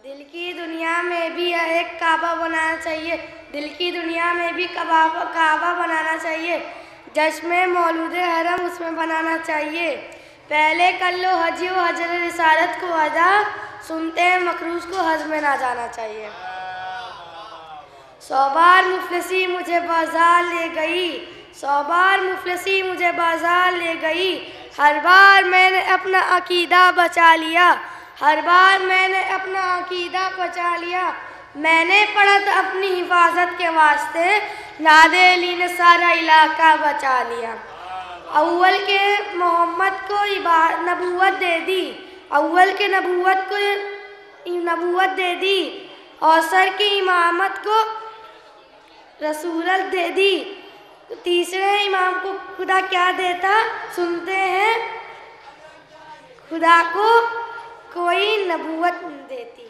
दिल की दुनिया में भी एक काबा बनाना चाहिए। दिल की दुनिया में भी काबा बनाना चाहिए। जश्न मौलूद हरम उसमें बनाना चाहिए। पहले कर लो हजी व हजर रिसालत को अदा, सुनते हैं मकरूज को हज में ना जाना चाहिए। 100 बार मुफलिसी मुझे बाजार ले गई, 100 बार मुफलिसी मुझे बाजार ले गई। हर बार मैंने अपना अकीदा बचा लिया, हर बार मैंने अपना अकीदा बचा लिया। मैंने पढ़ा था अपनी हिफाजत के वास्ते, नादे अली ने सारा इलाका बचा लिया। अव्वल के मोहम्मद को नबूवत दे दी, अव्वल के नबूवत को नबूवत दे दी, औसर की इमामत को रसूलत दे दी। तीसरे इमाम को खुदा क्या देता सुनते हैं, खुदा को कोई नबूवत देती।